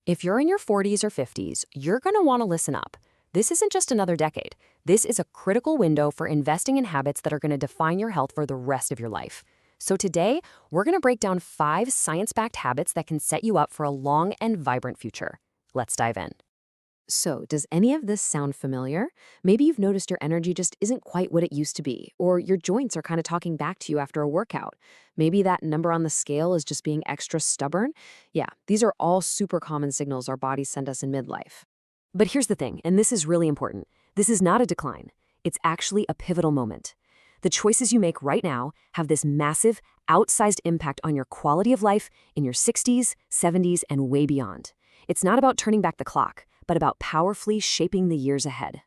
If you're in your 40s or 50s, you're going to want to listen up. This isn't just another decade. This is a critical window for investing in habits that are going to define your health for the rest of your life. So today, we're going to break down 5 science-backed habits that can set you up for a long and vibrant future. Let's dive in. So, does any of this sound familiar? Maybe you've noticed your energy just isn't quite what it used to be, or your joints are kind of talking back to you after a workout. Maybe that number on the scale is just being extra stubborn. Yeah, these are all super common signals our bodies send us in midlife. But here's the thing, and this is really important. This is not a decline. It's actually a pivotal moment. The choices you make right now have this massive, outsized impact on your quality of life in your 60s, 70s, and way beyond. It's not about turning back the clock, but about powerfully shaping the years ahead.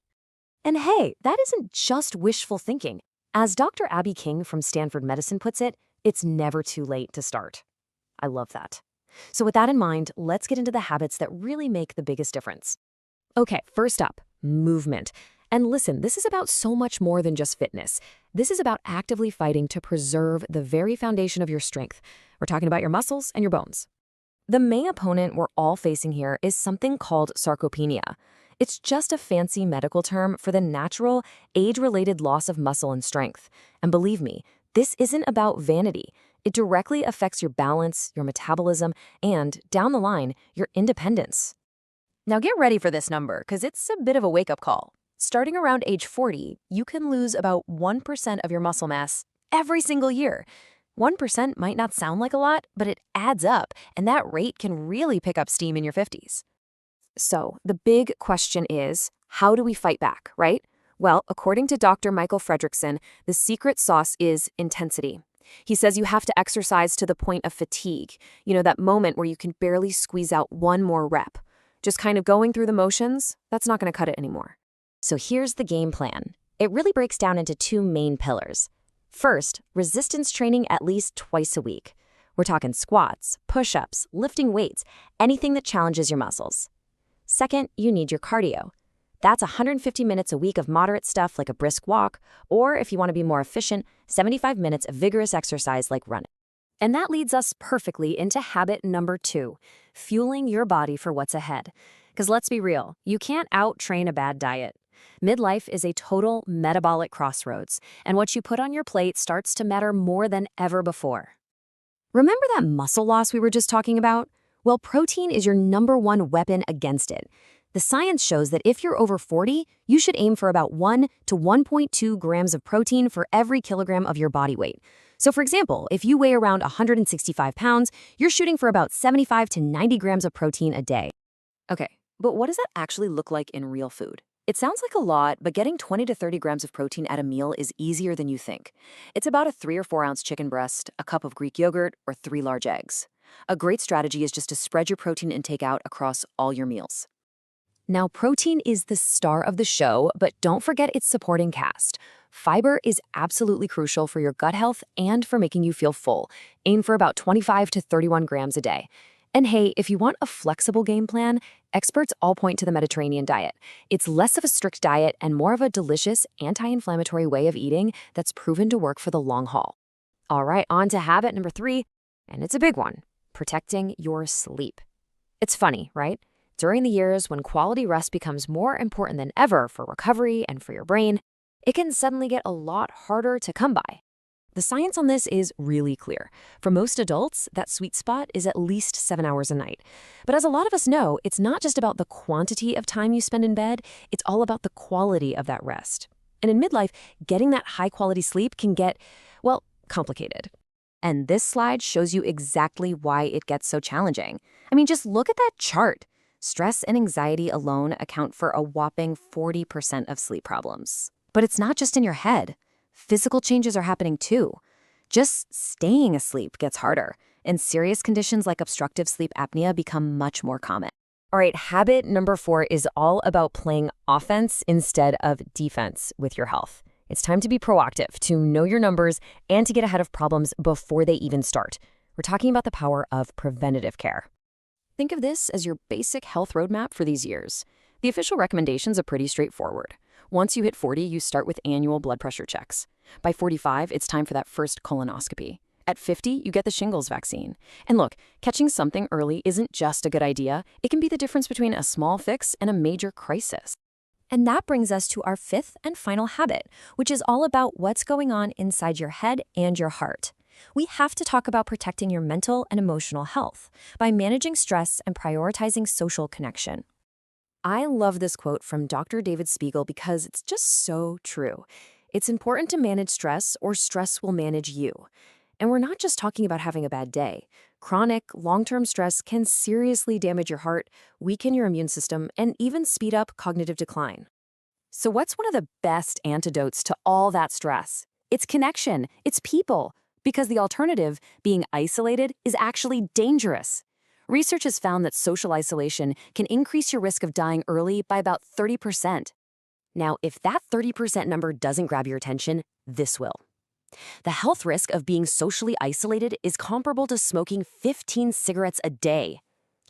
And hey, that isn't just wishful thinking. As Dr. Abby King from Stanford Medicine puts it, it's never too late to start. I love that. So with that in mind, let's get into the habits that really make the biggest difference. Okay, first up, movement. And listen, this is about so much more than just fitness. This is about actively fighting to preserve the very foundation of your strength. We're talking about your muscles and your bones. The main opponent we're all facing here is something called sarcopenia. It's just a fancy medical term for the natural, age-related loss of muscle and strength. And believe me, this isn't about vanity. It directly affects your balance, your metabolism, and, down the line, your independence. Now get ready for this number, because it's a bit of a wake-up call. Starting around age 40, you can lose about 1% of your muscle mass every single year. 1% might not sound like a lot, but it adds up, and that rate can really pick up steam in your 50s. So, the big question is, how do we fight back, right? Well, according to Dr. Michael Fredrickson, the secret sauce is intensity. He says you have to exercise to the point of fatigue, that moment where you can barely squeeze out one more rep. Just kind of going through the motions, that's not going to cut it anymore. So here's the game plan. It really breaks down into 2 main pillars. First, resistance training at least twice a week. We're talking squats, push-ups, lifting weights, anything that challenges your muscles. Second, you need your cardio. That's 150 minutes a week of moderate stuff like a brisk walk, or if you want to be more efficient, 75 minutes of vigorous exercise like running. And that leads us perfectly into habit number 2, fueling your body for what's ahead. Because let's be real, you can't out-train a bad diet. Midlife is a total metabolic crossroads, and what you put on your plate starts to matter more than ever before. Remember that muscle loss we were just talking about? Well, protein is your #1 weapon against it. The science shows that if you're over 40, you should aim for about 1 to 1.2 grams of protein for every kilogram of your body weight. So for example, if you weigh around 165 pounds, you're shooting for about 75 to 90 grams of protein a day. Okay, but what does that actually look like in real food? It sounds like a lot, but getting 20 to 30 grams of protein at a meal is easier than you think. It's about a 3 or 4 ounce chicken breast, a cup of Greek yogurt, or 3 large eggs. A great strategy is just to spread your protein intake out across all your meals. Now, protein is the star of the show, but don't forget its supporting cast. Fiber is absolutely crucial for your gut health and for making you feel full. Aim for about 25 to 31 grams a day. And hey, if you want a flexible game plan, experts all point to the Mediterranean diet. It's less of a strict diet and more of a delicious, anti-inflammatory way of eating that's proven to work for the long haul. All right, on to habit number 3, and it's a big one, protecting your sleep. It's funny, right? During the years when quality rest becomes more important than ever for recovery and for your brain, it can suddenly get a lot harder to come by. The science on this is really clear. For most adults, that sweet spot is at least 7 hours a night. But as a lot of us know, it's not just about the quantity of time you spend in bed, it's all about the quality of that rest. And in midlife, getting that high-quality sleep can get, well, complicated. And this slide shows you exactly why it gets so challenging. I mean, just look at that chart. Stress and anxiety alone account for a whopping 40% of sleep problems. But it's not just in your head. Physical changes are happening too. Just staying asleep gets harder, and serious conditions like obstructive sleep apnea become much more common. All right, habit number 4 is all about playing offense instead of defense with your health. It's time to be proactive, to know your numbers, and to get ahead of problems before they even start. We're talking about the power of preventative care. Think of this as your basic health roadmap for these years. The official recommendations are pretty straightforward. Once you hit 40, you start with annual blood pressure checks. By 45, it's time for that first colonoscopy. At 50, you get the shingles vaccine. And look, catching something early isn't just a good idea. It can be the difference between a small fix and a major crisis. And that brings us to our fifth and final habit, which is all about what's going on inside your head and your heart. We have to talk about protecting your mental and emotional health by managing stress and prioritizing social connection. I love this quote from Dr. David Spiegel because it's just so true. It's important to manage stress or stress will manage you. And we're not just talking about having a bad day. Chronic, long-term stress can seriously damage your heart, weaken your immune system, and even speed up cognitive decline. So what's one of the best antidotes to all that stress? It's connection. It's people. Because the alternative, being isolated, is actually dangerous. Research has found that social isolation can increase your risk of dying early by about 30%. Now, if that 30% number doesn't grab your attention, this will. The health risk of being socially isolated is comparable to smoking 15 cigarettes a day.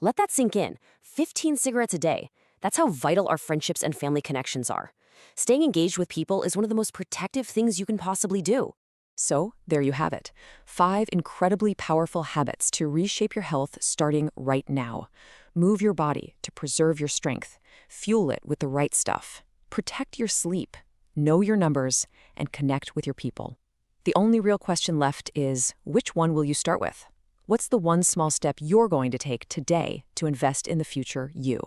Let that sink in. 15 cigarettes a day. That's how vital our friendships and family connections are. Staying engaged with people is one of the most protective things you can possibly do. So, there you have it. 5 incredibly powerful habits to reshape your health starting right now. Move your body to preserve your strength. Fuel it with the right stuff. Protect your sleep. Know your numbers and connect with your people. The only real question left is, which one will you start with? What's the one small step you're going to take today to invest in the future you?